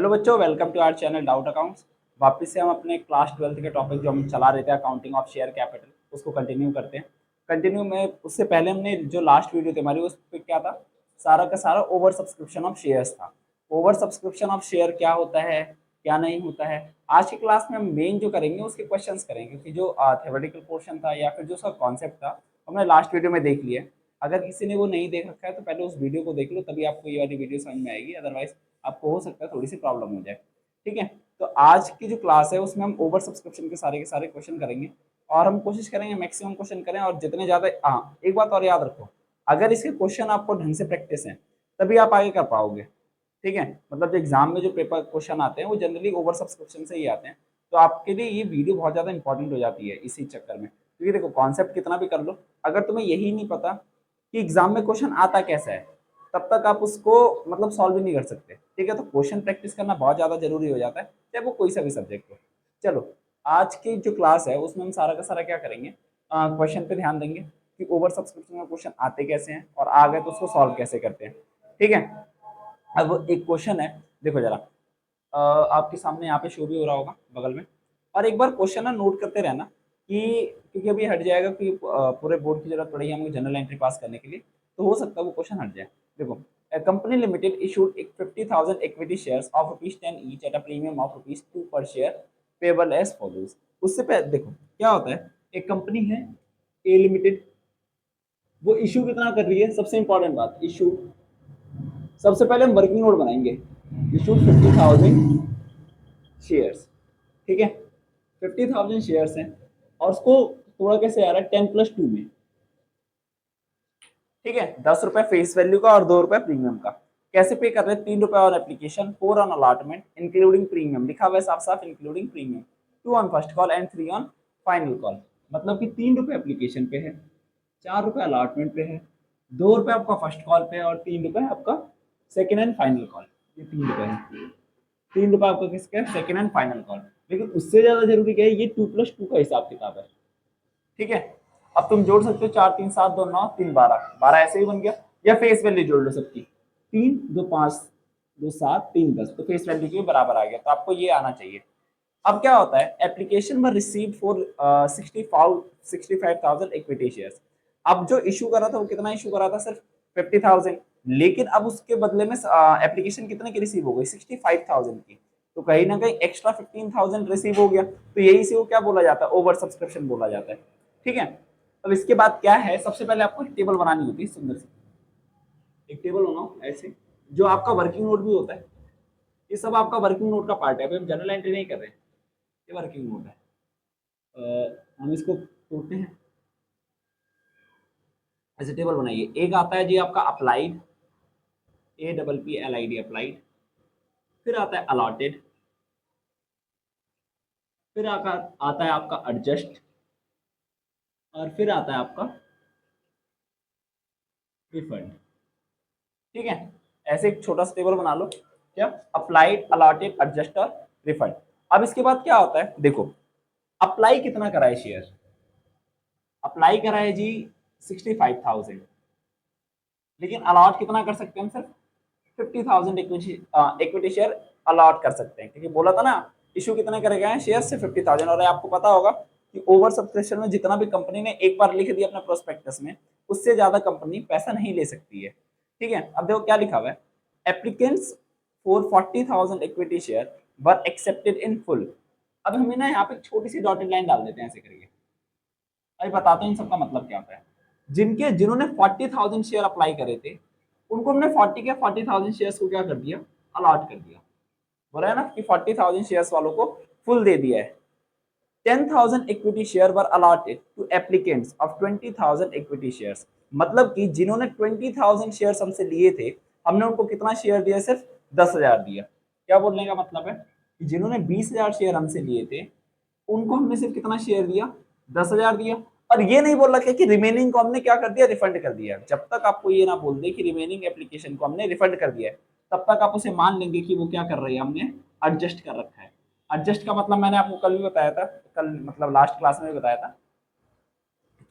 Hello बच्चों, welcome to our channel doubt accounts. वापस से हम अपने क्लास 12th के टॉपिक जो हम चला रहे थे अकाउंटिंग ऑफ शेयर कैपिटल उसको कंटिन्यू करते हैं। कंटिन्यू में उससे पहले हमने जो लास्ट वीडियो थी हमारी उस पर क्या था, सारा का सारा ओवर सब्सक्रिप्शन ऑफ शेयर्स था। ओवर सब्सक्रिप्शन ऑफ शेयर क्या होता है, क्या नहीं होता है। आज की क्लास में हम मेन जो करेंगे उसके क्वेश्चंस करेंगे, क्योंकि जो थ्योरेटिकल पोर्शन था या फिर जो उसका कॉन्सेप्ट था हमने लास्ट वीडियो में देख लिया। अगर किसी ने वो नहीं देख रखा है तो पहले उस वीडियो को देख लो, तभी आपको ये वाली वीडियो समझ में आएगी। अदरवाइज आपको हो सकता है थोड़ी सी प्रॉब्लम हो जाए। ठीक है, तो आज की जो क्लास है उसमें हम ओवर सब्सक्रिप्शन के सारे क्वेश्चन करेंगे और हम कोशिश करेंगे मैक्सिमम क्वेश्चन करें। और जितने ज़्यादा, हाँ एक बात और याद रखो, अगर इसके क्वेश्चन आपको ढंग से प्रैक्टिस है तभी आप आगे कर पाओगे। ठीक है, मतलब जो एग्जाम में जो पेपर क्वेश्चन आते हैं वो जनरली ओवर सब्सक्रिप्शन से ही आते हैं। तो आपके लिए ये वीडियो बहुत ज़्यादा इंपॉर्टेंट हो जाती है इसी चक्कर में, क्योंकि देखो कॉन्सेप्ट कितना भी कर लो, अगर तुम्हें यही नहीं पता कि एग्जाम में क्वेश्चन आता कैसा है, तब तक आप उसको मतलब सॉल्व ही नहीं कर सकते। ठीक है, तो क्वेश्चन प्रैक्टिस करना बहुत ज़्यादा जरूरी हो जाता है, चाहे वो कोई सा भी सब्जेक्ट हो। चलो, आज की जो क्लास है उसमें हम सारा का सारा क्या करेंगे, क्वेश्चन पे ध्यान देंगे कि ओवर सब्सक्रिप्शन में क्वेश्चन आते कैसे हैं और आ गए तो उसको सॉल्व कैसे करते हैं। ठीक है, अब एक क्वेश्चन है, देखो जरा, आपके सामने यहाँ पे शो भी हो रहा होगा बगल में। और एक बार क्वेश्चन ना नोट करते रहना, कि क्योंकि अभी हट जाएगा कि पूरे बोर्ड की जरूरत पड़ेगी हमें जनरल एंट्री पास करने के लिए, तो हो सकता है वो क्वेश्चन हट जाए। देखो, company limited issued 50,000 equity shares of ₹10 each at a premium of ₹2 per share payable as follows. उससे पहले देखो क्या होता है, एक कंपनी है ए लिमिटेड, वो इशू कितना कर रही है, सबसे इंपॉर्टेंट बात इशू। सबसे पहले हम वर्किंग नोट बनाएंगे, इशूड 50,000 शेयर्स। ठीक है, 50,000 शेयर्स हैं और उसको थोड़ा कैसे आ रहा है 10+2 में। ठीक है, ₹10 फेस वैल्यू का और ₹2 प्रीमियम का। कैसे पे कर रहे हैं, ₹3 on application, 4 on allotment including premium, लिखा हुआ है साफ साफ including premium, 2 on first call and 3 on final call. मतलब कि ₹3 एप्लीकेशन पे है, ₹4 अलॉटमेंट पे है, ₹2 आपका फर्स्ट कॉल पे है और ₹3 आपका सेकेंड एंड फाइनल कॉल। ये ₹3 है, ₹3 आपका किसका है, सेकेंड एंड फाइनल कॉल। लेकिन उससे ज्यादा जरूरी क्या है, ये 2+2 का हिसाब किताब है। ठीक है, अब तुम जोड़ सकते हो 4 3 7 2 9 3 12, 12 ऐसे ही बन गया, या फेस वैल्यू जोड़ लो सबकी, 3 2 5 2 7 3 10, तो फेस वैल्यू के बराबर आ गया। तो आपको ये आना चाहिए। अब क्या होता है, एप्लीकेशन में रिसीव फॉर 65,000 इक्विटी शेयर्स। अब जो इशू करा था वो कितना इशू करा था, सिर्फ 50,000। लेकिन अब उसके बदले में एप्लीकेशन कितने की रिसीव हो गई, 65,000 की। तो कहीं ना कहीं एक्स्ट्रा 15,000 रिसीव हो गया, तो यही से वो क्या बोला जाता है, ओवर सब्सक्रिप्शन बोला जाता है। ठीक है, अब इसके बाद क्या है, सबसे पहले आपको एक टेबल बनानी होती है, सुंदर सी एक टेबल बनाओ ऐसे, जो आपका वर्किंग नोट भी होता है। ये सब आपका वर्किंग नोट का पार्ट है, अभी हम जनरल एंट्री नहीं कर रहे हैं, ये वर्किंग नोट है। हम इसको तोड़ते हैं, ऐसे टेबल बनाइए। एक आता है जी आपका अप्लाइड, APPLID अप्लाइड। फिर आता है अलॉटेड, फिर आता है आपका एडजस्ट, और फिर आता है आपका रिफंड। ठीक है, ऐसे एक छोटा सा टेबल बना लो, क्या, अप्लाइड अलॉटेड एडजस्ट और रिफंड। अब इसके बाद क्या होता है, देखो अप्लाई कितना करा है शेयर, अप्लाई करा है जी 65,000, लेकिन अलॉट कितना कर सकते हैं हम, सिर्फ 50,000 इक्विटी शेयर अलॉट कर सकते हैं, क्योंकि बोला था ना इशू कितने करे गए हैं शेयर से 50,000। और आपको पता होगा कि ओवर सब्सक्रिप्शन में जितना भी कंपनी ने एक बार लिख दिया अपने प्रोस्पेक्टस में, उससे ज्यादा कंपनी पैसा नहीं ले सकती है। ठीक है, अब देखो क्या लिखा हुआ है, applicants for 40,000 equity share were accepted in full. अब हमें ना यहाँ पे छोटी सी डॉटेड लाइन डाल देते हैं ऐसे करके। अभी बताते हैं इन सबका मतलब क्या होता है। जिन्होंने 40,000 शेयर अप्लाई करे थे, उनको हमने 40,000 शेयर्स को क्या कर दिया, अलॉट कर दिया। बोला है ना कि 40,000 शेयर्स वालों को फुल दे दिया है। 10,000 equity share were allotted to applicants of 20,000 equity shares. मतलब कि जिन्होंने 20,000 शेयर्स हमसे लिए थे, हमने उनको कितना शेयर दिया, सिर्फ 10,000 दिया। क्या बोलने का मतलब है कि जिन्होंने 20,000 शेयर हमसे लिए थे, उनको हमने सिर्फ कितना शेयर दिया, 10,000 दिया। और ये नहीं बोल रखा कि रिमेनिंग को हमने क्या कर दिया, रिफंड कर दिया। जब तक आपको ये ना बोल दे कि रिमेनिंग एप्लीकेशन को हमने रिफंड कर दिया है, तब तक आप उसे मान लेंगे कि वो क्या कर रही है, हमने एडजस्ट कर रखा है। एडजस्ट का मतलब मैंने आपको कल भी बताया था, कल मतलब लास्ट क्लास में भी बताया था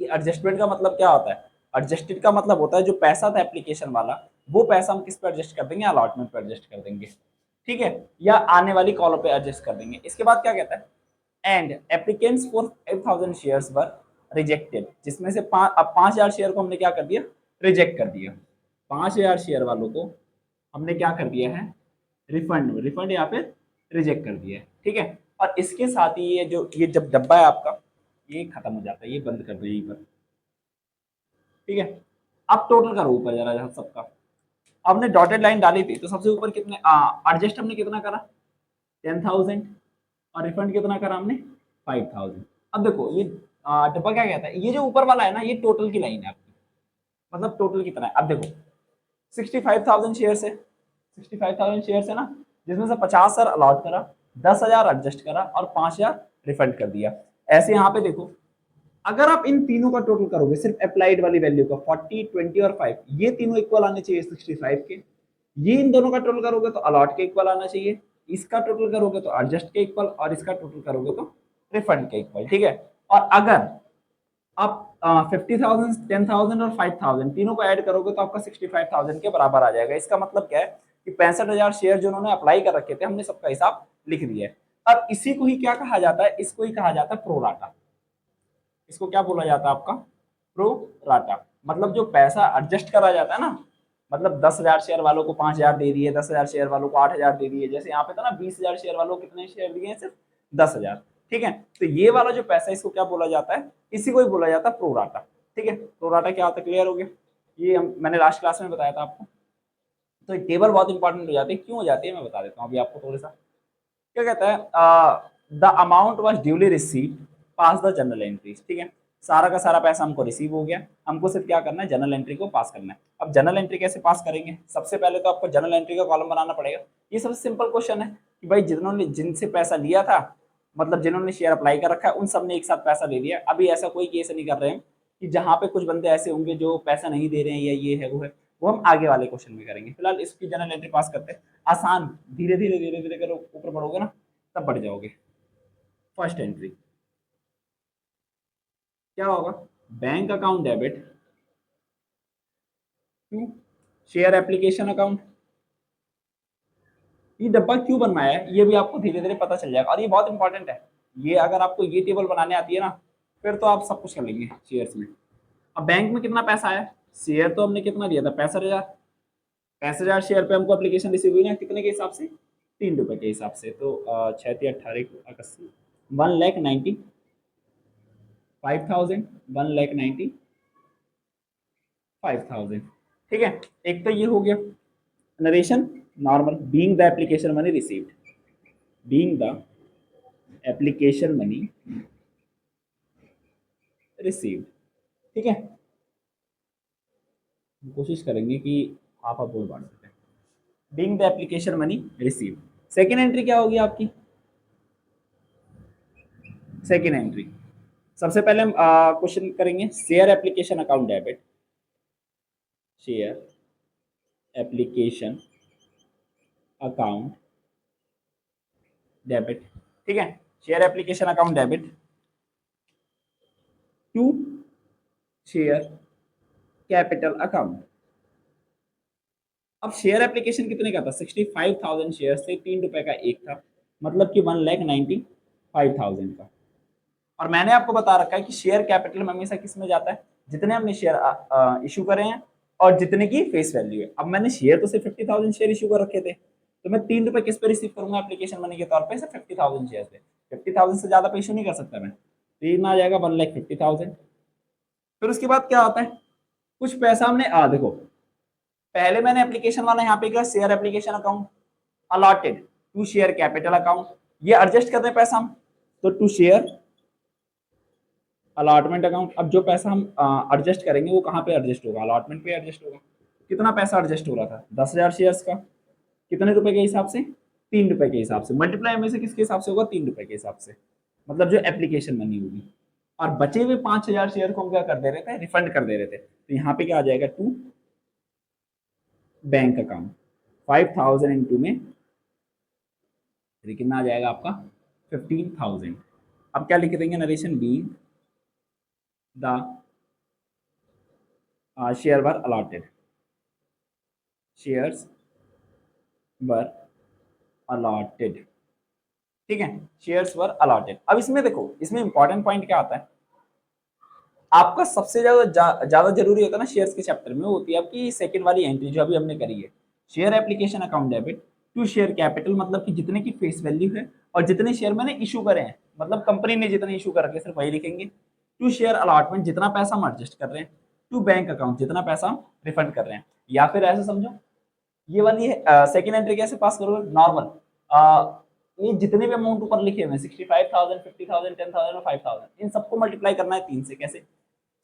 कि एडजस्टमेंट का मतलब क्या होता है। एडजस्टेड का मतलब होता है जो पैसा था एप्लीकेशन वाला, वो पैसा हम किस पे एडजस्ट कर देंगे, अलॉटमेंट पे एडजस्ट कर देंगे। ठीक है, या आने वाली कॉलों पे एडजस्ट कर देंगे। इसके बाद क्या कहता है, and applicants for 5,000 shares were rejected, जिसमें से अब 5,000 शेयर को हमने क्या कर दिया, रिजेक्ट कर दिया। 5,000 शेयर वालों को हमने क्या कर दिया है, रिफंड, रिफंड यहाँ पे रिजेक्ट कर दिया है। ठीक है, और इसके साथ ही ये जब डब्बा है आपका, ये खत्म हो जाता है, ये बंद कर दो यहीं पर। ठीक है, अब टोटल करो ऊपर जरा सबका। हमने डॉटेड लाइन डाली थी, तो सबसे ऊपर कितने एडजस्ट हमने कितना करा, 10,000, और रिफंड कितना करा हमने, 5,000। अब देखो ये डब्बा क्या कहता है, ये जो ऊपर वाला है ना, ये टोटल की लाइन है आपकी, मतलब टोटल कितना है। अब देखो 65,000 शेयर है, 65,000 शेयर है ना, जिसमें से 50 सर अलॉट करा, 10,000 एडजस्ट करा और 5,000 रिफंड कर दिया। ऐसे यहाँ पे देखो, अगर आप इन तीनों का टोटल करोगे, सिर्फ अप्लाइड वाली वैल्यू का 40, 20 और 5, ये तीनों इक्वल आने चाहिए 65 के। ये इन दोनों का टोटल करोगे तो अलॉट के इक्वल आना चाहिए, इसका टोटल करोगे तो एडजस्ट के इक्वल, और इसका टोटल करोगे तो रिफंड के इक्वल। ठीक है, और अगर आप 50,000, 10,000 और 5,000 तीनों को ऐड करोगे तो आपका 65,000 के बराबर आ जाएगा। इसका मतलब क्या है कि 65,000 शेयर जो उन्होंने अप्लाई कर रखे थे, हमने सबका हिसाब लिख दिया है। अब इसी को ही क्या कहा जाता है, इसको ही कहा जाता है प्रोराटा। इसको क्या बोला जाता है आपका, प्रो राटा। मतलब जो पैसा एडजस्ट करा जाता है ना, मतलब 10,000 शेयर वालों को 5,000 दे दिए, 10,000 शेयर वालों को 8,000 दे दिए, जैसे यहाँ पे था ना 20,000 शेयर वालों को कितने शेयर दिए हैं, सिर्फ 10,000। ठीक है, तो ये वाला जो पैसा है इसको क्या बोला जाता है, इसी को ही बोला जाता है प्रो राटा। ठीक है, प्रो राटा क्या होता है, क्लियर हो गया। ये मैंने लास्ट क्लास में बताया था आपको। तो ये टेबल बहुत इंपॉर्टेंट हो जाती है, क्यों हो जाती है मैं बता देता हूँ अभी आपको थोड़ा सा। क्या कहता है, the amount was duly receive, pass the general entries. ठीक है, सारा का सारा पैसा हमको रिसीव हो गया, हमको सिर्फ क्या करना है, जनरल एंट्री को पास करना है। अब जनरल एंट्री कैसे पास करेंगे, सबसे पहले तो आपको जनरल एंट्री का कॉलम बनाना पड़ेगा। ये सबसे सिंपल क्वेश्चन है कि भाई जिन्होंने जिनसे पैसा लिया था, मतलब जिन्होंने शेयर अप्लाई कर रखा है, उन सब ने एक साथ पैसा दे दिया। अभी ऐसा कोई केस नहीं कर रहे हैं कि जहाँ पे कुछ बंदे ऐसे होंगे जो पैसा नहीं दे रहे हैं, या ये है वो है, वो हम आगे वाले क्वेश्चन में करेंगे। फिलहाल इसकी जनरल एंट्री पास करते हैं, आसान, धीरे धीरे धीरे धीरे करो, ऊपर बढ़ोगे ना तब बढ़ जाओगे। फर्स्ट एंट्री क्या होगा, bank account debit to share application account. ये डब्बा क्यों बनवाया है ये भी आपको धीरे धीरे पता चल जाएगा, और ये बहुत इंपॉर्टेंट है। ये अगर आपको ये टेबल बनाने आती है ना, फिर तो आप सब कुछ कर लेंगे शेयर्स में। अब बैंक में कितना पैसा आया, शेयर तो हमने कितना दिया था, 65,000। 65,000 शेयर पे हमको एप्लीकेशन रिसीव हुई ना, कितने के हिसाब से, 3 रुपए के हिसाब से। तो 6×3 = 18, 1,90,5,000, 1,90,5,000। ठीक है, एक तो ये हो गया narration, normal, being the application money received, being the application money received. ठीक है, कोशिश करेंगे कि आप बोल बांट सकें, being the application money received. Second entry क्या होगी आपकी, सेकेंड एंट्री सबसे पहले हम क्वेश्चन करेंगे, share application account debit, share application account debit. ठीक है, share application account debit to share capital account. अब शेयर एप्लीकेशन कितने का था, 65,000 शेयर से 3 रुपए का एक था, मतलब कि 1,95,000 का। और मैंने आपको बता रखा है कि शेयर कैपिटल में हमेशा किस में जाता है, जितने हमने शेयर इशू करे हैं और जितने की फेस वैल्यू है। अब मैंने शेयर तो सिर्फ 50,000 शेयर इशू कर रखे थे, तो मैं 3 रुपए किस पे रिसीव करूंगा एप्लीकेशन मनी के तौर पे, सिर्फ 50,000 शेयर पे। 50,000 से ज्यादा पे इशू नहीं कर सकता मैं, तो ये ना आ जाएगा 1,50,000। फिर उसके बाद क्या होता है, कुछ पैसा हमने देखो, पहले मैंने एप्लीकेशन वाला यहाँ पे किया, share application account allotted to share capital account, ये एडजस्ट करते हैं पैसा हम, तो टू शेयर अलॉटमेंट अकाउंट। अब जो पैसा हम एडजस्ट करेंगे वो कहाँ पे एडजस्ट होगा, अलॉटमेंट पे एडजस्ट होगा। कितना पैसा एडजस्ट हो रहा था, 10,000 शेयर्स का, कितने रुपए के हिसाब से, 3 रुपए के हिसाब से, मल्टीप्लाई में से किसके हिसाब से होगा, 3 रुपए के हिसाब से, मतलब जो एप्लीकेशन मनी होगी। और बचे हुए 5,000 शेयर को हम क्या कर दे रहे थे, रिफंड कर दे रहे थे। तो यहाँ पे क्या आ जाएगा, टू बैंक अकाउंट, 5,000 इंटू में कितना आ जाएगा आपका, 15,000। अब क्या लिख देंगे, narration be the share were allotted, shares were allotted, ठीक है, शेयर्स वर अलॉटेड। अब इसमें देखो, इसमें इंपॉर्टेंट पॉइंट क्या आता है, आपका सबसे ज्यादा जरूरी होता है ना शेयर्स के चैप्टर में, वो होती है आपकी सेकंड वाली एंट्री जो अभी हमने करी है, share application account debit to share capital, मतलब कि जितने की फेस वैल्यू है और जितने शेयर मैंने इशू करे हैं, मतलब कंपनी ने जितने इशू कर रखे सिर्फ वही लिखेंगे। टू शेयर अलॉटमेंट, जितना पैसा हम एडजस्ट कर रहे हैं। टू बैंक अकाउंट, जितना पैसा हम रिफंड कर रहे हैं। या फिर ऐसे समझो, ये वाली सेकंड एंट्री कैसे पास करोगे, नॉर्मल ये जितने भी अमाउंट ऊपर लिखे हुए हैं 65,000, 50,000, 10,000 और 5,000, इन सबको मल्टीप्लाई करना है 3 से। कैसे,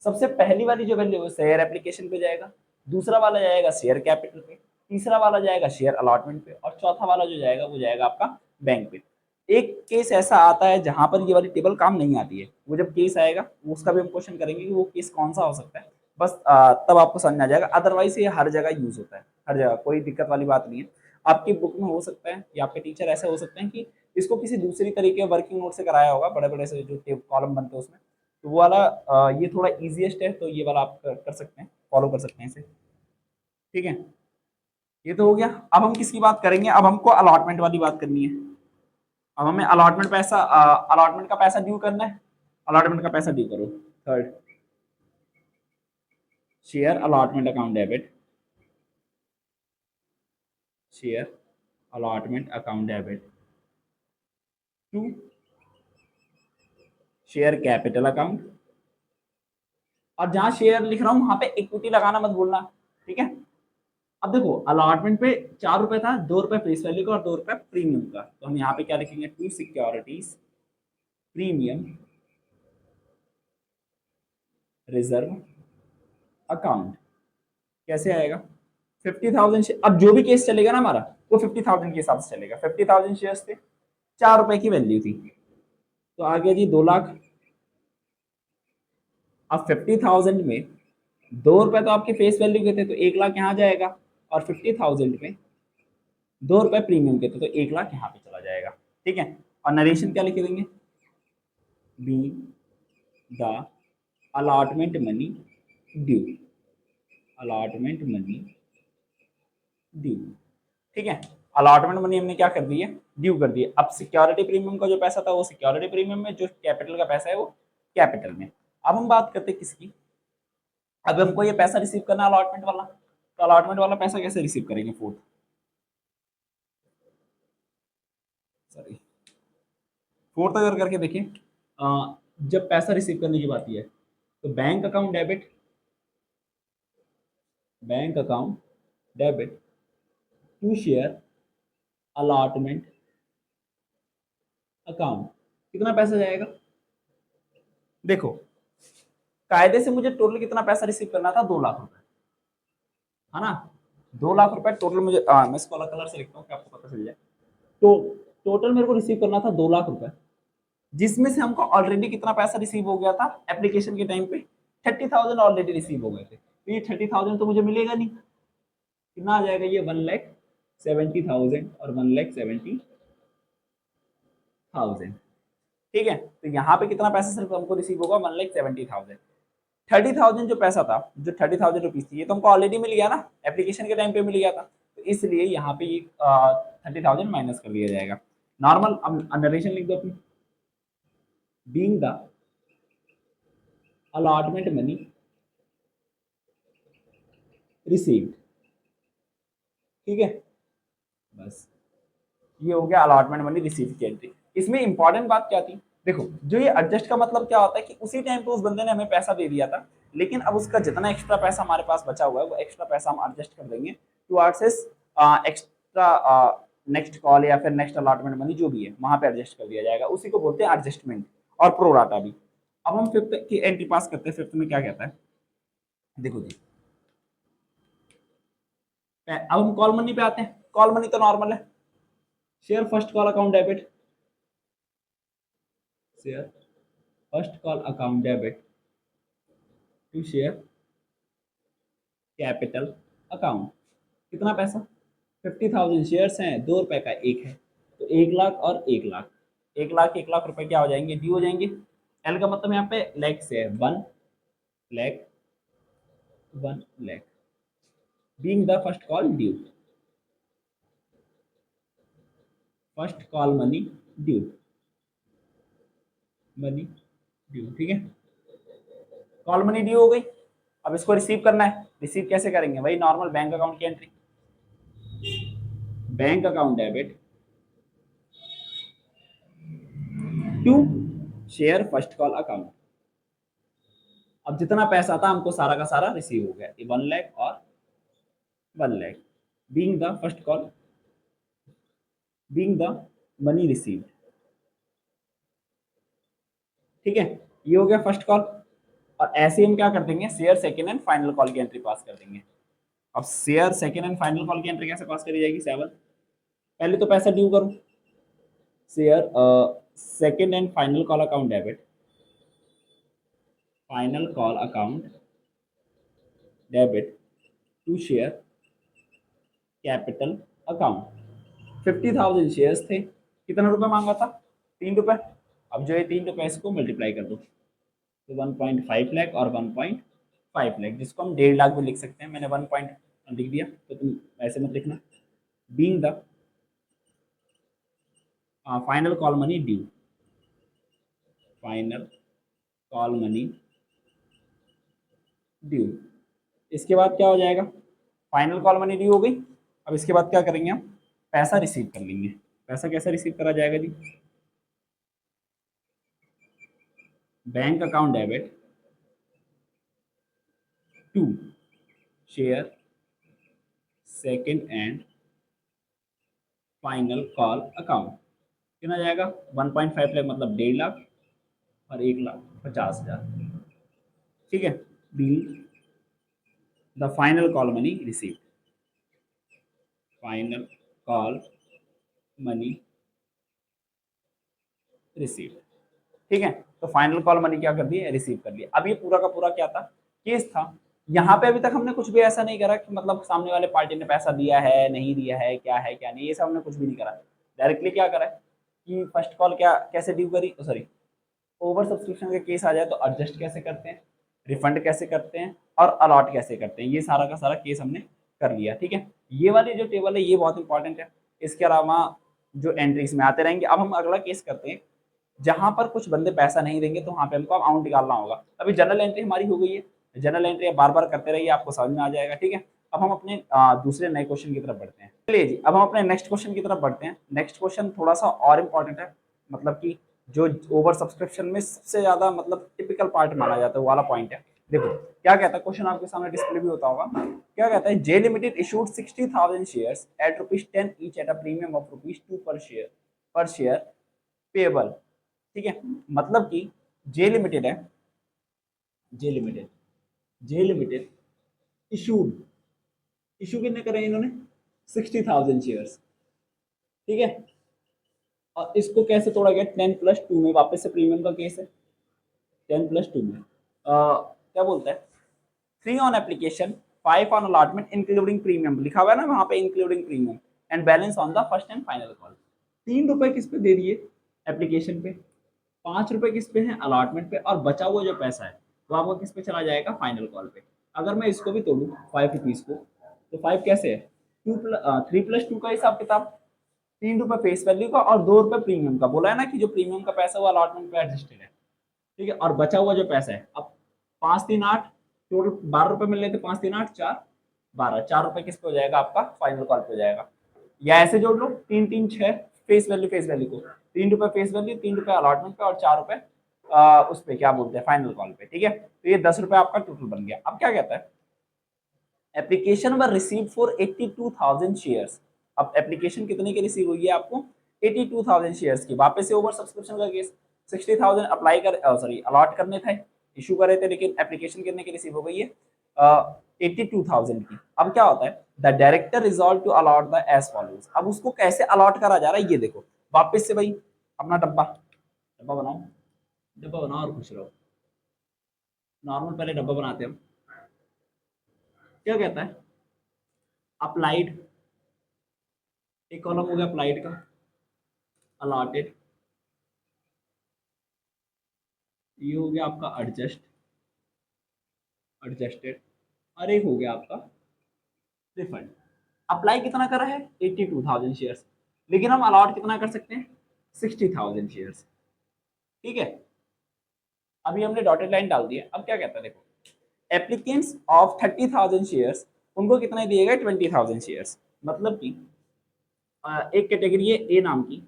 सबसे पहली वाली जो वैल्यू है शेयर एप्लीकेशन पे जाएगा, दूसरा वाला जाएगा शेयर कैपिटल पे, तीसरा वाला जाएगा शेयर अलॉटमेंट पे, और चौथा वाला जो जाएगा वो जाएगा आपका बैंक पे। एक केस ऐसा आता है जहां पर ये वाली टेबल काम नहीं आती है, वो जब केस आएगा उसका भी हम क्वेश्चन करेंगे कि वो केस कौन सा हो सकता है, बस तब आपको समझ में आ जाएगा। अदरवाइज ये हर जगह यूज होता है, हर जगह, कोई दिक्कत वाली बात नहीं है। आपकी बुक में हो सकता है या आपके टीचर ऐसे हो सकते हैं कि इसको किसी दूसरी तरीके वर्किंग नोट से कराया होगा, बड़े बड़े से जो कॉलम बनते हैं उसमें, तो वो वाला ये थोड़ा इजीएस्ट है, तो ये वाला आप कर सकते हैं, फॉलो कर सकते हैं इसे, ठीक है। ये तो हो गया। अब हम किसकी बात करेंगे, अब हमको अलॉटमेंट वाली बात करनी है। अब हमें अलॉटमेंट का पैसा ड्यू करना है। अलॉटमेंट का पैसा ड्यू करो। Third, share allotment account debit, share allotment account debit to share capital account, और जहां शेयर लिख रहा हूं वहां पे इक्विटी लगाना मत भूलना, ठीक है। अब देखो, अलॉटमेंट पे 4 रुपए था, 2 रुपए फेस वैल्यू का और 2 रुपए प्रीमियम का, तो हम यहाँ पे क्या लिखेंगे, to securities premium reserve account. कैसे आएगा, 50,000, अब जो भी केस चलेगा ना हमारा, वो 50,000 के हिसाब से चलेगा। 50,000 शेयर्स थे, 4 रुपए की वैल्यू थी, तो आ गया जी 2 लाख। अब 50,000 में 2 रुपए तो आपके फेस वैल्यू के थे, तो 1 लाख यहाँ जाएगा, और 50,000 में 2 रुपए प्रीमियम के थे, तो 1 लाख यहाँ पे चला जाएगा, ठीक है। और नरेशन क्या लिख देंगे, be the allotment money due, allotment money due, ठीक है। अलॉटमेंट मनी हमने क्या कर दी है, ड्यू कर दी है। अब सिक्योरिटी प्रीमियम का जो पैसा था वो सिक्योरिटी प्रीमियम में, जो कैपिटल का पैसा है वो कैपिटल में। अब हम बात करते हैं किसकी, अब हमको ये पैसा रिसीव करना है अलॉटमेंट वाला, तो अलॉटमेंट वाला पैसा कैसे रिसीव करेंगे, फोर्थ, सॉरी, फोर्थ अगर करके देखिए, जब पैसा रिसीव करने की बात है तो bank account debit, bank account debit to share allotment account, कितना पैसा जाएगा, देखो कायदे से मुझे टोटल कितना पैसा रिसीव करना था, 2 लाख रुपए, है ना। 2 लाख रुपए टोटल मुझे, मैं इसको अलग कलर से लिखता हूँ कि आपको पता चल जाए। तो टोटल मेरे को रिसीव करना था 2 लाख रुपए, जिसमें से हमको ऑलरेडी कितना पैसा रिसीव हो गया था एप्लीकेशन के टाइम पे, 30,000 ऑलरेडी रिसीव हो गए थे, तो ये 30,000 तो मुझे मिलेगा नहीं। कितना आ जाएगा ये, 1,70,000 और 1,70,000, ठीक है। तो यहाँ पे कितना पैसा सिर्फ हमको रिसीव होगा, 1,70,000। 30,000 जो पैसा था, जो 30,000 रुपीज थी, ये तो हमको ऑलरेडी मिल गया ना, एप्लीकेशन के टाइम पे मिल गया था, तो इसलिए यहाँ पे ये 30,000 माइनस कर दिया जाएगा। नॉर्मल, अब नरेशन लिख दो अपनी, being the allotment money received, ठीक है, बस ये हो गया अलॉटमेंट मनी रिसीव की एंट्री। इसमें इंपॉर्टेंट बात क्या थी, देखो जो ये एडजस्ट का मतलब क्या होता है कि उसी टाइम पे उस बंदे ने हमें पैसा दे दिया था, लेकिन अब उसका जितना एक्स्ट्रा पैसा हमारे पास बचा हुआ है वो एक्स्ट्रा पैसा हम एडजस्ट कर देंगे towards his extra next call या फिर नेक्स्ट अलॉटमेंट मनी जो भी है वहां पे एडजस्ट कर दिया जाएगा, उसी को बोलते हैं एडजस्टमेंट और प्रोराटा भी। अब हम फिफ्थ की एंट्री पास करते हैं। फिफ्थ में क्या कहता है, देखो जी, अब हम कॉल मनी पे आते हैं। कॉल मनी तो नॉर्मल है, share first call account debit, share first call account debit to share capital account, कितना पैसा, 50,000 शेयर्स हैं, 2 रुपए का एक है, तो 1 लाख और 1 लाख, 1 लाख रुपए क्या हो जाएंगे, ड्यू हो जाएंगे। एल का मतलब यहाँ पे लैख से है, 1 lakh, 1 lakh being the first call due, first call money due, money due, ठीक है। कॉल मनी ड्यू हो गई। अब इसको रिसीव करना है, रिसीव कैसे करेंगे? वही नॉर्मल बैंक अकाउंट की entry, bank account debit to share first call account. अब जितना पैसा था हमको सारा का सारा रिसीव हो गया, 1 लाख और 1 lakh, being the first call, being the money received, ठीक है। ये हो गया फर्स्ट कॉल। और ऐसे हम क्या कर देंगे, share second and final call की एंट्री पास कर देंगे। अब share second and final call की एंट्री कैसे पास करी जाएगी? 7, पहले तो पैसा ड्यू करूं, share second and final call account debit, final call account debit to share capital account. 50,000 shares थे, कितना रुपए मांगा था? 3 रुपए। अब जो है 3 रुपए इसको मल्टीप्लाई कर दो, तो 1.5 लाख और 1.5 लाख, जिसको हम 1.5 लाख भी लिख सकते हैं। मैंने 1 पॉइंट लिख दिया, तो तुम ऐसे मत लिखना। Being the final call money due, final call money due. इसके बाद क्या हो जाएगा? फाइनल कॉल मनी ड्यू हो गई। अब इसके बाद क्या करेंगे हम? पैसा रिसीव कर लेंगे। पैसा कैसे रिसीव करा जाएगा जी? Bank account debit to share second and final call account. कितना जाएगा? 1.5 लाख मतलब 1.5 लाख और 1,50,000, ठीक है। Bill the final call money receive, final call money receive, ठीक है। तो फाइनल कॉल मनी क्या कर दिए? रिसीव कर लिया। अब ये पूरा का पूरा क्या था? केस था। यहाँ पे अभी तक हमने कुछ भी ऐसा नहीं करा कि मतलब सामने वाले पार्टी ने पैसा दिया है नहीं दिया है क्या नहीं, ये सब हमने कुछ भी नहीं करा। डायरेक्टली क्या करा है कि फर्स्ट कॉल क्या कैसे ड्यू करी, सॉरी, ओवर सब्सक्रिप्शन का केस आ जाए तो एडजस्ट कैसे करते हैं, रिफंड कैसे करते हैं और अलॉट कैसे करते हैं, ये सारा का सारा केस हमने कर लिया, ठीक है। ये वाली जो टेबल है ये बहुत इंपॉर्टेंट है। इसके अलावा जो एंट्रीज में आते रहेंगे। अब हम अगला केस करते हैं जहां पर कुछ बंदे पैसा नहीं देंगे, तो वहां पे हमको अमाउंट निकालना होगा। अभी जनरल एंट्री हमारी हो गई है, जनरल एंट्री बार बार करते रहिए, आपको समझ में आ जाएगा, ठीक है। अब हम अपने दूसरे नए क्वेश्चन की तरफ बढ़ते हैं। चलिए जी, अब हम अपने नेक्स्ट क्वेश्चन की तरफ बढ़ते हैं। नेक्स्ट क्वेश्चन थोड़ा सा और इम्पोर्टेंट है, मतलब कि जो ओवर सब्सक्रिप्शन में सबसे ज्यादा मतलब टिपिकल पार्ट माना जाता है, वो वाला पॉइंट है। देखो क्या कहता है क्वेश्चन, आपके सामने डिस्प्ले भी होता होगा। क्या कहता है? J limited issued 60,000 shares at ₹10 each at a premium of ₹2 per share payable, ठीक है। मतलब कि जे लिमिटेड है, जे लिमिटेड, जे लिमिटेड इशूड, इशू कितने करे इन्होंने? 60,000 शेयर्स, ठीक है। और इसको कैसे तोड़ा गया? 10+2 में, वापस से प्रीमियम का केस है। 10+2 में क्या बोलता है? 3 on application, 5 on allotment including premium, लिखा हुआ है ना वहां पे including premium, and balance on the first and final call. 3 रुपए किस पे दे दिए? एप्लीकेशन पे। 5 रुपए किस पे है? अलॉटमेंट पे। और बचा हुआ जो पैसा है वो आपका किस पे चला जाएगा? फाइनल कॉल पे। अगर मैं इसको भी तोड़ू 5 रुपीज को, तो 5 कैसे है? 3+2 का हिसाब किताब, 3 रुपए फेस वैल्यू का और 2 रुपए प्रीमियम का। बोला है ना कि जो प्रीमियम का पैसा वो अलॉटमेंट पे एडजस्टेड है, ठीक है। और बचा हुआ जो पैसा है, अब 5 3 8, टोटल 12 रुपए मिल रहे थे, 5 3 8 4 12, 4 रुपए किस पे हो जाएगा? आपका फाइनल कॉल पे हो जाएगा। या ऐसे जोड़ लो, 3 3 6 फेस वैल्यू को, 3 रुपए फेस वैल्यू, 3 रुपए अलॉटमेंट पे और 4 रुपए उस पे क्या बोलते हैं? फाइनल कॉल पे, ठीक है। तो ये 10 रुपए आपका टोटल बन गया। अब क्या कहता है? Application were receive for 82,000 shares. अब एप्लीकेशन कितने की रिसीव हुई है आपको? 82,000 शेयर्स की। वापस से ओवर सब्सक्रिप्शन का केस, 60,000 अप्लाई कर, सॉरी अलॉट करने थे, इशू करे थे, लेकिन एप्लीकेशन कितने की रिसीव हो गई है? 82,000 की। अब क्या होता है? The director resolve to allot the as follows. अब उसको कैसे अलॉट करा जा रहा है ये देखो। वापस से भाई अपना डब्बा, डब्बा बनाओ, डब्बा बनाओ और खुश रहो। नॉर्मल पहले डब्बा बनाते हैं हम। क्या कहता है? अप्लाइड, एक कॉलम हो गया अप्लाइड का, अलॉटेड, ये हो गया आपका एडजस्ट, एडजस्टेड, और एक हो गया आपका रिफंड। अप्लाई कितना करा है? 82,000 शेयर्स। लेकिन हम अलॉट कितना कर सकते हैं, 60,000 शेयर्स। ठीक है, अभी हमने डॉटेड लाइन डाल दी है। अब क्या कहता है देखो, एप्लीकेंट्स ऑफ 30,000 शेयर्स, उनको कितना दिए गए, 20,000 शेयर्स। मतलब कि एक कैटेगरी है ए नाम की,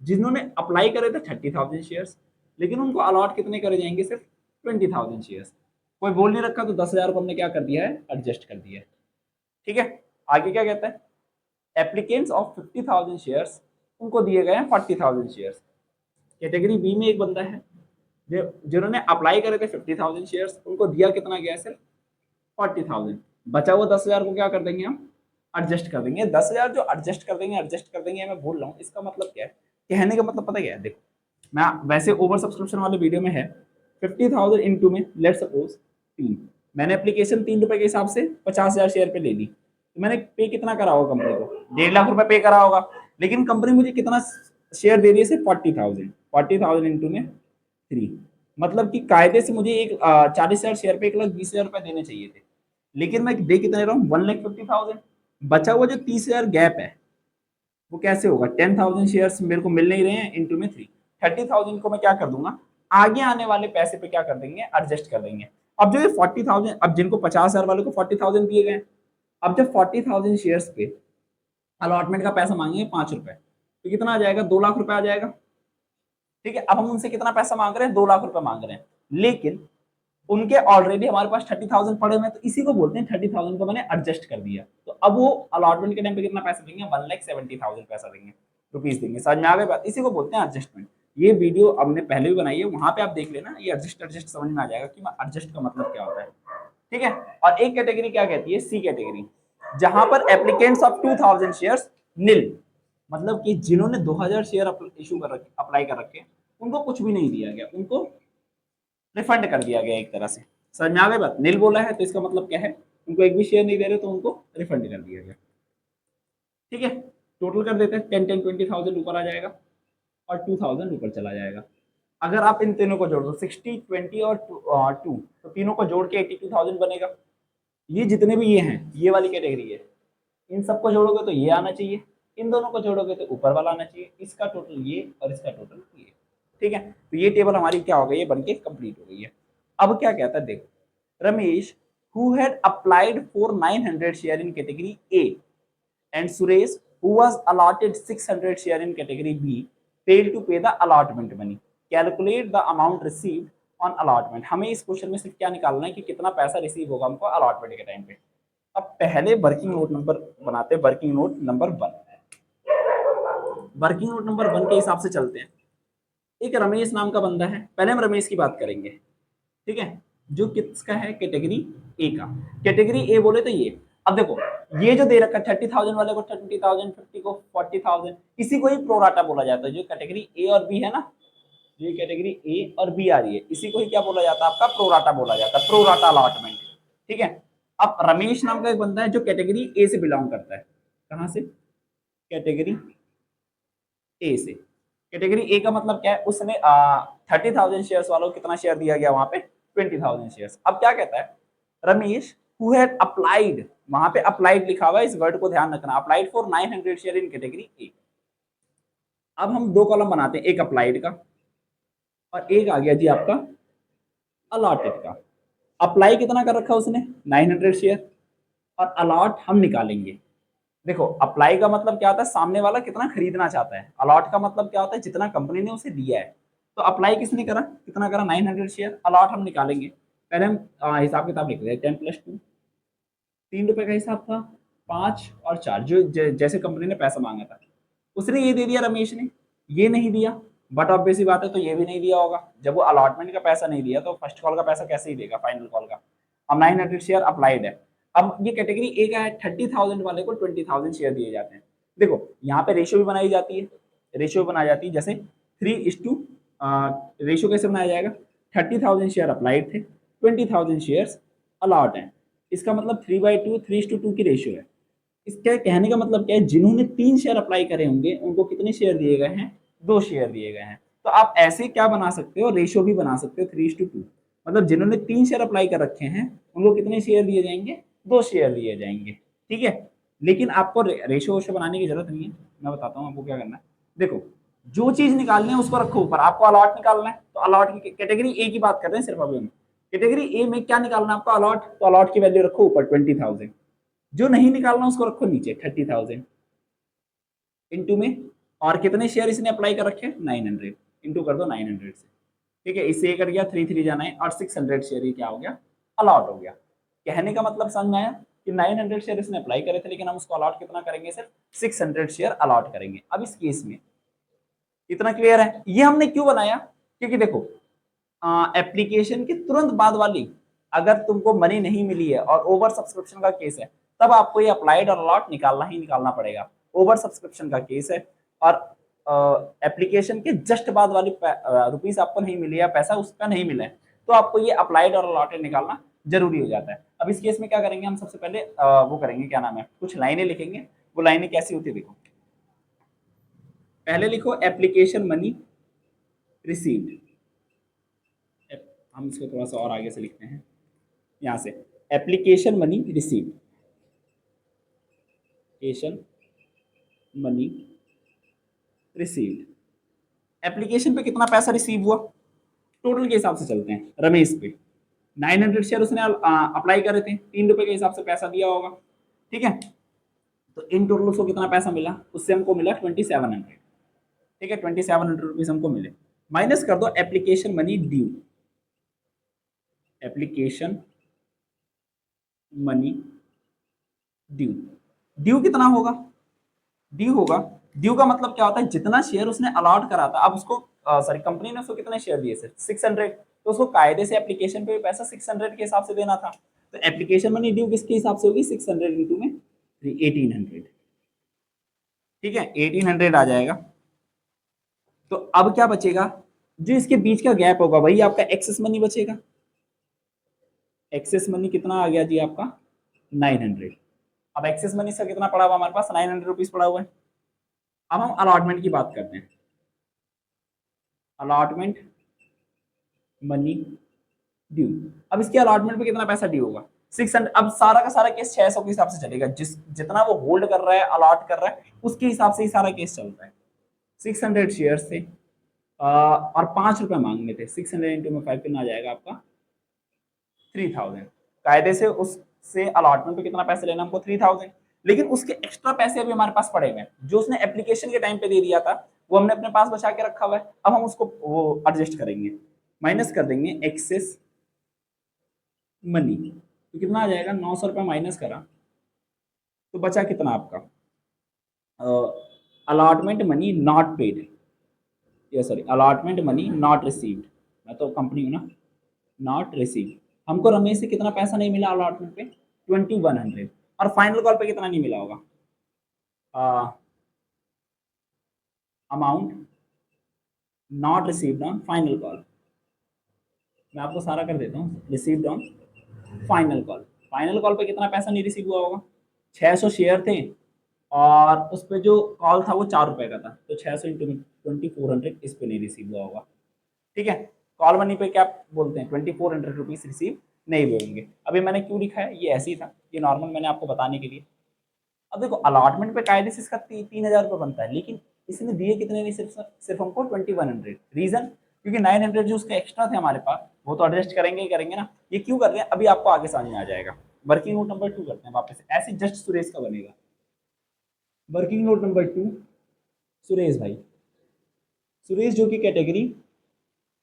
जिन्होंने अप्लाई करे थे 30,000 शेयर्स, लेकिन उनको अलॉट कितने करे जाएंगे, सिर्फ 20,000 शेयर्स। कोई बोल नहीं रखा, तो 10,000 को हमने क्या कर दिया है, एडजस्ट कर दिया है। ठीक है, आगे क्या कहता है, एप्लीकेंट्स ऑफ 50,000 शेयर्स, उनको दिए गए हैं 40,000 शेयर्स। कैटेगरी बी में एक बंदा है जिन्होंने अप्लाई करे थे 50,000 शेयर्स, उनको दिया कितना गया, सिर्फ 40,000। बचा हुआ 10,000 को क्या कर देंगे हम, एडजस्ट कर देंगे। 10,000 जो एडजस्ट कर देंगे, मैं बोल रहा हूँ, इसका मतलब क्या है, कहने का मतलब पता क्या है, देखो मैं वैसे ओवर सब्सक्रिप्शन वाले वीडियो में है 50,000 इंटू में लेट सपोज 3, मैंने एप्लीकेशन 3 रुपए के हिसाब से 50,000 शेयर पे ले ली, तो मैंने पे कितना करा होगा कंपनी को, 1.5 लाख रुपए पे करा होगा। लेकिन कंपनी मुझे कितना शेयर दे रही है, सिर्फ 40,000 इंटू में 3, मतलब कि कायदे से मुझे एक 40,000 शेयर पे 1,20,000 रुपए देने चाहिए थे, लेकिन मैं दे कितने रहा हूँ, 1,50,000। बचा हुआ जो 30,000 गैप है वो कैसे होगा, 10,000 शेयर्स मेरे को मिल नहीं रहे हैं, इंटू में 3, 30,000 को मैं क्या कर दूंगा, आगे आने वाले पैसे पे क्या कर देंगे, एडजस्ट कर देंगे। अब जो ये 40,000, अब जिनको 50,000 वाले को 40,000 दिए गए, अब जब 40,000 शेयर्स पे अलॉटमेंट का पैसा मांगेंगे 5 रुपए, तो कितना आ जाएगा, 2 लाख रुपए आ जाएगा। ठीक है, अब हम उनसे कितना पैसा मांग रहे हैं, 2 लाख रुपए मांग रहे हैं, लेकिन उनके ऑलरेडी हमारे पास 30,000 पड़े हुए हैं, तो इसी को बोलते हैं 30,000 को मैंने एडजस्ट कर दिया। तो अब वो अलॉटमेंट के टाइम पे कितना पैसा देंगे, 1,70,000 पैसा देंगे, रुपीज देंगे। समझ में आ गई बात, इसी को बोलते हैं एडजस्टमेंट। ये वीडियो हमने पहले भी बनाई है, वहां पे आप देख लेना, ये एडजस्ट समझ में आ जाएगा कि एडजस्ट का मतलब क्या होता है। ठीक है, और एक कैटेगरी क्या कहती है, सी कैटेगरी, जहां पर एप्लीकेंट्स ऑफ 2,000 शेयर्स नील, मतलब कि जिन्होंने 2,000 शेयर इशू कर रखे, अप्लाई कर रखे, उनको कुछ भी नहीं दिया गया, उनको रिफंड कर दिया गया एक तरह से। समझ में आ गई बात, नील बोला है तो इसका मतलब क्या है, उनको एक भी शेयर नहीं दे रहे, तो उनको रिफंड कर दिया गया। ठीक है, टोटल कर देते हैं, 10 10 20,000 ऊपर आ जाएगा और 2,000 ऊपर चला जाएगा। अगर आप इन तीनों को जोड़ दो, 60 20 और 2, तो तीनों को जोड़ के 82,000 बनेगा। ये जितने भी ये हैं, ये वाली कैटेगरी है, इन सबको जोड़ोगे तो ये आना चाहिए, इन दोनों को जोड़ोगे तो ऊपर वाला आना चाहिए, इसका टोटल ये और इसका टोटल ये। ठीक है, तो ये टेबल हमारी क्या हो गई, ये बनके कंप्लीट हो गई है। अब क्या कहता है देखो, Ramesh who had applied for 900 share in category A and Suresh who was allotted 600 share in category B failed to pay the allotment money. Calculate the amount received on allotment. हमें इस क्वेश्चन में सिर्फ क्या निकालना है कि कितना पैसा रिसीव होगा हमको अलॉटमेंट के टाइम पे। अब पहले वर्किंग नोट नंबर बनाते हैं, working note number 1। Working note number 1 के हिसाब से चलते हैं। एक रमेश नाम का बंदा है, पहले हम रमेश की बात करेंगे। ठीक है, जो किसका है, कैटेगरी ए का। कैटेगरी ए बोले तो ये, अब देखो ये जो दे रखा है 30,000 वाले को 20,000, 50 को 40,000, इसी को ही प्रोराटा बोला जाता है। जो कैटेगरी ए और बी है ना, जो कैटेगरी ए और बी आ रही है, इसी को ही क्या बोला जाता है, आपका प्रोराटा बोला जाता है, प्रोराटा अलॉटमेंट। ठीक है, अब रमेश नाम का एक बंदा है जो कैटेगरी ए से बिलोंग करता है। कहां से, कैटेगरी ए से। कैटेगरी ए का मतलब क्या है, उसने 30,000 शेयर्स वालों को कितना शेयर दिया गया, वहां पे 20,000 शेयर्स। अब क्या कहता है, रमेश हु हैड अप्लाइड, वहां पे अप्लाइड लिखा हुआ है, इस वर्ड को ध्यान रखना, applied for 900 share in category A. अब हम दो कॉलम बनाते हैं, एक अप्लाइड का और एक आ गया जी आपका अलॉटेड का। अप्लाई कितना कर रखा उसने, 900 शेयर, और अलॉट हम निकालेंगे। देखो अप्लाई का मतलब क्या होता है, सामने वाला कितना खरीदना चाहता है। अलॉट का मतलब क्या होता है, जितना कंपनी ने उसे दिया है। तो अप्लाई किसने करा, कितना करा, 900 शेयर। अलॉट हम निकालेंगे, पहले हम हिसाब किताब लिख रहे हैं, 10 + 2, 3 रुपए का हिसाब था, 5 और 4, जो जैसे कंपनी ने पैसा मांगा था, उसने ये दे दिया, रमेश ने ये नहीं दिया। बट ऑब्वियस सी बात है, तो ये भी नहीं दिया होगा। जब वो अलॉटमेंट का पैसा नहीं दिया, तो फर्स्ट कॉल का पैसा कैसे ही देगा, फाइनल कॉल का। अब 900 शेयर अप्लाइड है। अब ये कैटेगरी ए का है, 30,000 वाले को 20,000 शेयर दिए जाते हैं। देखो यहाँ पे रेशियो भी बनाई जाती है, रेशियो बनाई जाती है, जैसे 3:2 रेशियो कैसे बनाया जाएगा, 30,000 शेयर अप्लाइड थे, 20,000 शेयर्स अलॉट हैं। इसका मतलब 3/2, 3:2 की रेशियो है। इसके कहने का मतलब क्या है, जिन्होंने 3 शेयर अप्लाई करे होंगे, उनको कितने शेयर दिए गए हैं, 2 शेयर दिए गए हैं। तो आप ऐसे क्या बना सकते हो, रेशियो भी बना सकते हो 3:2। मतलब जिन्होंने 3 शेयर अप्लाई कर रखे हैं, उनको कितने शेयर दिए जाएंगे, 2 शेयर दिए जाएंगे। ठीक है, लेकिन आपको रेशियो वेशो बनाने की जरूरत नहीं है, मैं बताता हूँ आपको क्या करना है। देखो, जो चीज निकालनी है उसको रखो ऊपर, आपको अलॉट निकालना है तो अलॉट की कैटेगरी ए की बात कर रहे हैं सिर्फ अभी हम। कैटेगरी ए में क्या निकालना है आपको, अलॉट, तो अलॉट की वैल्यू रखो ऊपर 20,000। जो नहीं निकालना उसको रखो नीचे 30,000 इंटू में, और कितने शेयर इसने अप्लाई कर रखे हैं 900, इंटू कर दो 900 से। ठीक है, इससे ये कर गया 3 3 जाना है और 600 शेयर ये क्या हो गया, अलॉट हो गया। कहने का मतलब समझ में आया कि 900 शेयर इसने अप्लाई करे थे, लेकिन हम उसको अलॉट कितना करेंगे, सिर्फ 600 शेयर अलॉट करेंगे। अब इस केस में इतना क्लियर है। ये हमने क्यों बनाया, क्योंकि देखो एप्लीकेशन के तुरंत बाद वाली अगर तुमको मनी नहीं मिली है और ओवर सब्सक्रिप्शन का केस है, तब आपको ये अप्लाइड और अलॉट निकालना ही निकालना पड़ेगा। ओवर सब्सक्रिप्शन का केस है और एप्लीकेशन के जस्ट बाद वाली रुपीस आपको नहीं मिली है, पैसा उसका नहीं मिला है, तो आपको ये अप्लाइड और अलॉटेड निकालना जरूरी हो जाता है। अब इस केस में क्या करेंगे, हम सबसे पहले वो करेंगे, क्या नाम है, कुछ लाइनें लिखेंगे। वो लाइनें कैसी होती है देखो, पहले लिखो एप्लीकेशन मनी रिसीव्ड, हम इसको थोड़ा सा और आगे से लिखते हैं, यहाँ से application money received, application money received. Application पे कितना पैसा रिसीव हुआ, टोटल के हिसाब से चलते हैं, रमेश पे 900 शेयर उसने अप्लाई करे थे, 3 रुपए के हिसाब से पैसा दिया होगा। ठीक है, तो इन टोटल उसको कितना पैसा मिला, उससे हमको मिला 2700। ठीक है, 2700 रुपीज हमको मिले। माइनस कर दो application money due, application money due, due कितना होगा, ड्यू होगा, ड्यू का मतलब क्या होता है, जितना शेयर उसने अलॉट करा था, अब उसको सॉरी कंपनी ने उसको कितने शेयर दिए, सिर्फ 600, तो उसको कायदे से एप्लीकेशन पे पैसा 600 के हिसाब से देना था। तो एप्लीकेशन मनी ड्यू किसके हिसाब से होगी, 600 इंटू में 1800। ठीक है, 1800 आ जाएगा। तो अब क्या बचेगा, जो इसके बीच का गैप होगा वही आपका एक्सेस मनी बचेगा। एक्सेस मनी कितना आ गया जी आपका 900। अब एक्सेस मनी से कितना पड़ा हुआ हमारे पास, 900 रुपीज पड़ा हुआ है। अब हम अलॉटमेंट की बात करते हैं, अलॉटमेंट मनी ड्यू। अब इसके अलॉटमेंट पे कितना पैसा ड्यू होगा 600। अब सारा का सारा केस 600 के हिसाब से चलेगा, जितना वो होल्ड कर रहा है, अलॉट कर रहा है, उसके हिसाब से ही सारा केस चलता है। 600 शेयर से और 5 रुपए मांगने थे, 600 इंटू में 5 कितना आ जाएगा आपका 3000। कायदे से उससे अलॉटमेंट पे कितना पैसे लेना हमको 3000, लेकिन उसके एक्स्ट्रा पैसे अभी हमारे पास पड़े हुए हैं, जो उसने एप्लीकेशन के टाइम पे दे दिया था वो हमने अपने पास बचा के रखा हुआ है। अब हम उसको वो एडजस्ट करेंगे, माइनस कर देंगे एक्सेस मनी, तो कितना आ जाएगा 900 रुपये माइनस करा तो बचा कितना आपका, अलॉटमेंट मनी नॉट पेड, या sorry allotment money not received, मैं तो कंपनी हूँ ना, नॉट रिसीव। हमको रमेश से कितना पैसा नहीं मिला अलॉटमेंट पे 2100, और फाइनल कॉल पे कितना नहीं मिला होगा, amount not received on final call. मैं आपको सारा कर देता हूँ, received on final call, final call पे कितना पैसा नहीं रिसीव हुआ होगा, 600 शेयर थे और उस पर जो कॉल था वो 4 रुपए का था, तो 600 इंटू 2400 इस पे नहीं रिसीव हुआ होगा। ठीक है, कॉल मनी पे क्या बोलते हैं 2400 रुपीज रिसीव नहीं हुए होंगे। अभी मैंने क्यों लिखा है, ये ऐसे ही था, ये नॉर्मल मैंने आपको बताने के लिए। अब देखो अलॉटमेंट पे कायदे से इसका 3000 रुपये बनता है, लेकिन इसने दिए कितने नहीं, सिर्फ सिर्फ हमको 2100। रीजन, क्योंकि 900 जो उसके एक्स्ट्रा थे हमारे पास वो तो एडजस्ट करेंगे ही करेंगे ना। ये क्यों कर रहे हैं अभी आपको आगे समझ में आ जाएगा। वर्किंग नोट नंबर 2 करते हैं वापस, ऐसे जस्ट सुरेश का बनेगा। वर्किंग नोट नंबर 2, सुरेश भाई, सुरेश जो कि कैटेगरी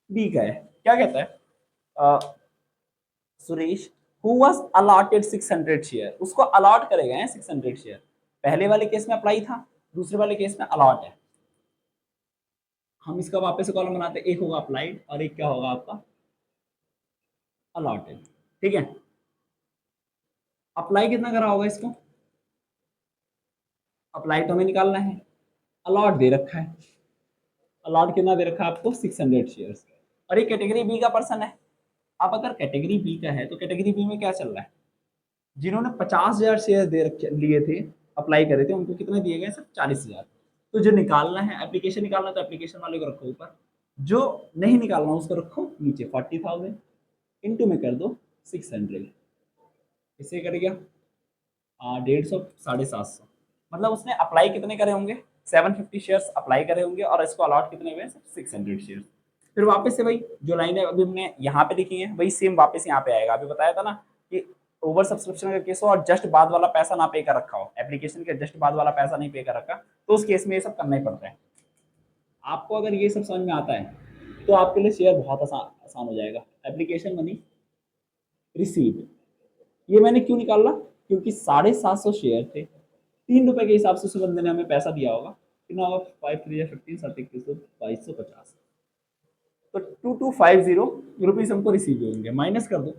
बी का है, क्या कहता है, Suresh who was allotted 600 share, उसको अलॉट करे गए हैं 600 शेयर। पहले वाले केस में अप्लाई था, दूसरे वाले केस में अलॉट है। हम इसका वापस से कॉलम बनाते हैं, एक होगा अप्लाइड और एक क्या होगा आपका अलॉटेड। ठीक है, अप्लाई कितना करा होगा इसको, अप्लाई तो हमें निकालना है, अलॉट दे रखा है, अलॉट कितना दे रखा है आपको 600 शेयर्स, और ये कैटेगरी बी का पर्सन है। अब अगर कैटेगरी बी का है तो कैटेगरी बी में क्या चल रहा है, जिन्होंने 50,000 शेयर दे रखे लिए थे, अप्लाई करे थे, उनको कितने दिए गए, सिर्फ 40,000। तो जो निकालना है एप्लीकेशन निकालना है, तो एप्लीकेशन वाले को रखो ऊपर, जो नहीं निकालना उसको रखो नीचे 40,000 इंटू में कर दो 600, इससे कर गया 150, 750, मतलब उसने अप्लाई कितने करे होंगे, 750 शेयर्स अप्लाई करे होंगे और इसको अलॉट कितने हुए, 600 शेयर्स। फिर वापस से वही जो लाइनें अभी हमने यहाँ पे लिखी है वही सेम वापस यहाँ पे आएगा। अभी बताया था ना कि ओवर सब्सक्रिप्शन का केस हो और जस्ट बाद वाला पैसा ना पे कर रखा हो, एप्लीकेशन के जस्ट बाद वाला पैसा नहीं पे कर रखा, तो उस केस में ये सब करना ही पड़ता है। आपको अगर ये सब समझ में आता है तो आपके लिए शेयर बहुत आसान आसान हो जाएगा। एप्लीकेशन मनी रिसीव, ये मैंने क्यों निकाला, क्योंकि 750 शेयर थे, 3 रुपए के हिसाब से उस बंदे ने हमें पैसा दिया होगा, कितना होगा, 5 3 15 7 21 2250, तो 2250 रुपीज हमको रिसीव होंगे। माइनस कर दो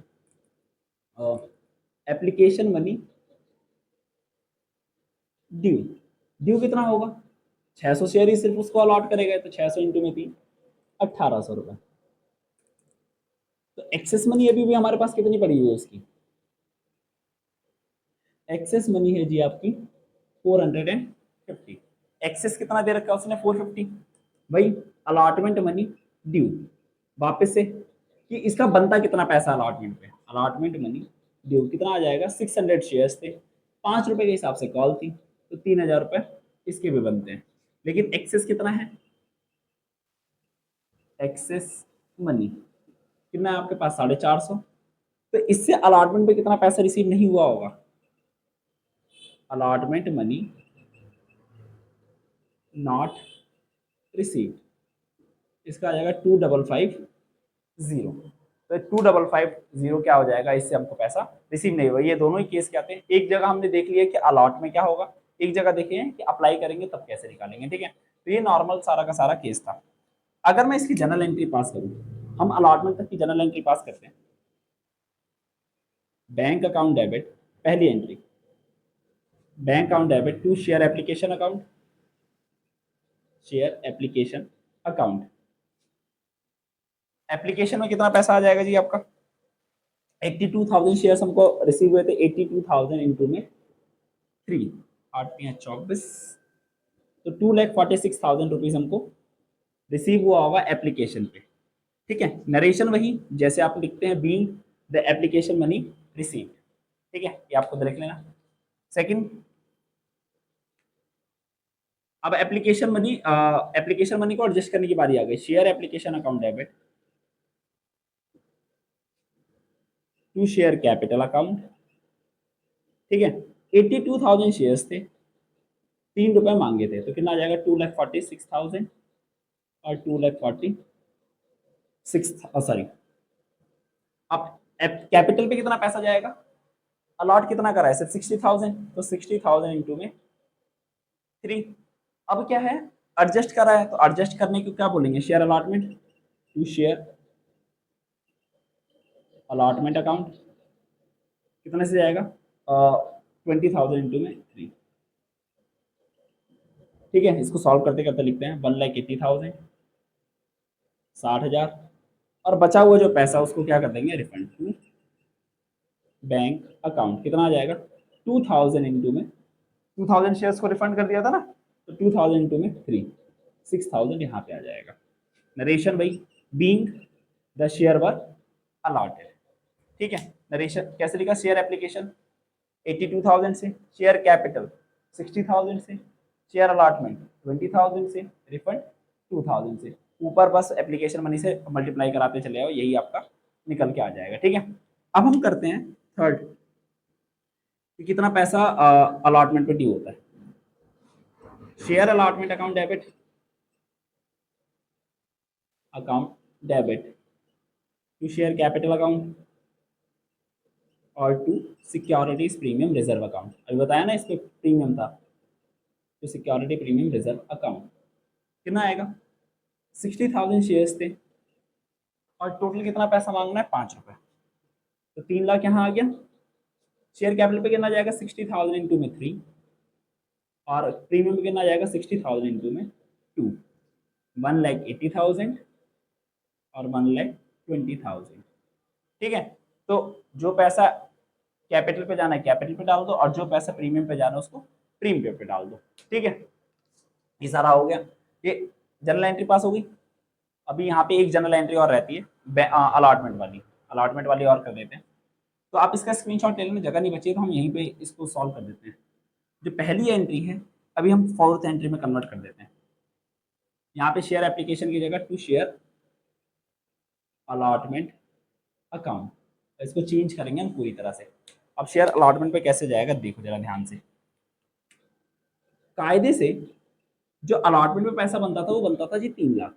एप्लीकेशन मनी ड्यू, ड्यू कितना होगा, 600 शेयर ही सिर्फ उसको अलॉट करेगा, तो 600 इंटू में 3, 1800 रुपए। तो एक्सेस मनी अभी भी हमारे पास कितनी पड़ी हुई है उसकी, एक्सेस मनी है जी आपकी 450। एक्सेस कितना दे रखा है उसने, 450। भाई अलॉटमेंट मनी ड्यू, वापस से कि इसका बनता कितना पैसा अलॉटमेंट पे, अलॉटमेंट मनी ड्यू कितना आ जाएगा, 600 शेयर्स थे, 5 रुपए के हिसाब से कॉल थी, तो 3000 रुपए इसके भी बनते हैं। लेकिन एक्सेस कितना है, एक्सेस मनी कितना है आपके पास, 450, तो इससे अलॉटमेंट पे कितना पैसा रिसीव नहीं हुआ होगा, अलॉटमेंट मनी नॉट रिसीव, इसका आ जाएगा 2550। तो 2550 क्या हो जाएगा, इससे हमको पैसा रिसीव नहीं हुआ। ये दोनों ही केस क्या थे, एक जगह हमने देख लिया कि अलॉट में क्या होगा, एक जगह देखे कि अप्लाई करेंगे तब कैसे निकालेंगे, ठीक है। तो ये नॉर्मल सारा का सारा केस था। अगर मैं इसकी जनरल एंट्री पास करूँ, हम अलॉटमेंट तक की जनरल एंट्री पास करते हैं। बैंक अकाउंट डेबिट, पहली entry bank account debit to share application account, share application account, application में कितना पैसा आ जाएगा जी आपका, 82,000 शेयर्स हमको रिसीव हुए थे, 82,000 इंटू में 3, 8×5 = 24, तो 2,46,000 रुपीज हमको रिसीव हुआ होगा एप्लीकेशन पे, ठीक है। नरेशन वही जैसे आप लिखते हैं, being the application money receive, ठीक है, ये आपको देख लेना। सेकंड, अब एप्लीकेशन मनी को एडजस्ट करने की बारी आ गई, share application account debit to share capital account, ठीक है। 82,000 शेयर्स थे, 3 रुपए मांगे थे, तो कितना आ जाएगा, 2,46,000 और 2,46, सॉरी, अब कैपिटल पे कितना पैसा जाएगा, अलॉट कितना करा है, सिर्फ 60,000, तो 60,000 इंटू में 3। अब क्या है, एडजस्ट करा है, तो एडजस्ट करने को क्या बोलेंगे, share allotment to share allotment account, कितने से जाएगा, 20,000 इंटू में 3, ठीक है। इसको सॉल्व करते करते लिखते हैं, 1,80,000, 60,000, और बचा हुआ जो पैसा उसको क्या कर देंगे, रिफंड टू बैंक अकाउंट, कितना आ जाएगा, 2,000 इंटू में 2,000 शेयर्स को रिफंड कर दिया था ना, तो 2,000 इंटू में 3, 6,000 यहाँ पे आ जाएगा। नरेशन भाई, being the share were allotted, ठीक है। नरेशन कैसे लिखा, शेयर एप्लीकेशन 82,000 से, शेयर कैपिटल 60,000 से, शेयर अलॉटमेंट 20,000 से, रिफंड 2,000 से, ऊपर बस एप्लीकेशन मनी से मल्टीप्लाई कराते चले आओ, यही आपका निकल के आ जाएगा, ठीक है। अब हम करते हैं थर्ड, कि कितना पैसा अलॉटमेंट पे ड्यू होता है। Share allotment account debit, account debit to share capital account और to securities premium reserve account, अभी बताया ना इस पे प्रीमियम था, तो सिक्योरिटी प्रीमियम रिजर्व अकाउंट कितना आएगा, 60,000 शेयर्स थे और टोटल कितना पैसा मांगना है, 5 रुपए, तो 3 लाख यहाँ आ गया। शेयर कैपिटल पे कितना जाएगा, 60,000 इंटू में 3, और प्रीमियम पे कितना जाएगा, 60,000 इंटू में 2, 1,80,000 और 1,20,000, ठीक है। तो जो पैसा कैपिटल पे जाना है कैपिटल पे डाल दो, और जो पैसा प्रीमियम पे जाना है उसको प्रीमियम पे डाल दो, ठीक है। ये सारा हो गया, ये जनरल एंट्री पास हो गई। अभी यहाँ पे एक जनरल एंट्री और रहती है, अलॉटमेंट वाली, अलॉटमेंट वाली और कर देते हैं। तो आप इसका स्क्रीनशॉट ले लेना, जगह नहीं बची है तो हम यहीं पे इसको सॉल्व कर देते हैं। जो पहली एंट्री है अभी हम फोर्थ एंट्री में कन्वर्ट कर देते हैं। यहाँ पे शेयर एप्लीकेशन की जगह टू शेयर अलॉटमेंट अकाउंट, इसको चेंज करेंगे हम पूरी तरह से। अब शेयर अलॉटमेंट पे कैसे जाएगा देखो जरा ध्यान से। कायदे से जो अलॉटमेंट में पैसा बनता था वो बनता था जी 3 लाख,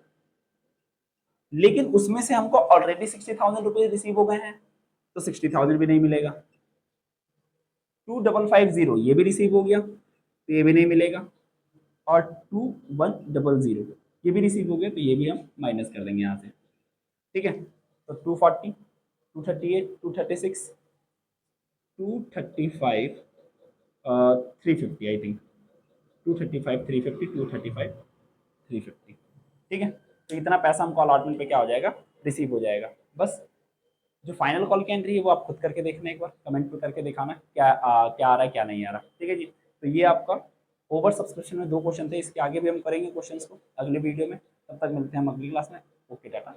लेकिन उसमें से हमको ऑलरेडी 60,000 रुपये रिसीव हो गए हैं, तो 60,000 भी नहीं मिलेगा। 2550 ये भी रिसीव हो गया तो ये भी नहीं मिलेगा, और 2100 ये भी रिसीव हो गया तो ये भी हम माइनस कर देंगे यहाँ से। ठीक है, तो 240, 238, 236, 235, 350 आई थिंक, 235, 350, 235, 350। ठीक है, तो इतना पैसा हमको अलॉटमेंट पे क्या हो जाएगा, रिसीव हो जाएगा। बस जो फाइनल कॉल की एंट्री है वो आप खुद करके देखना, एक बार कमेंट पे करके दिखाना क्या आ रहा है क्या नहीं आ रहा। ठीक है जी, तो ये आपका ओवर सब्सक्रिप्शन में 2 क्वेश्चन थे, इसके आगे भी हम करेंगे क्वेश्चंस को अगले वीडियो में। तब तक मिलते हैं हम अगली क्लास में। ओके टाटा।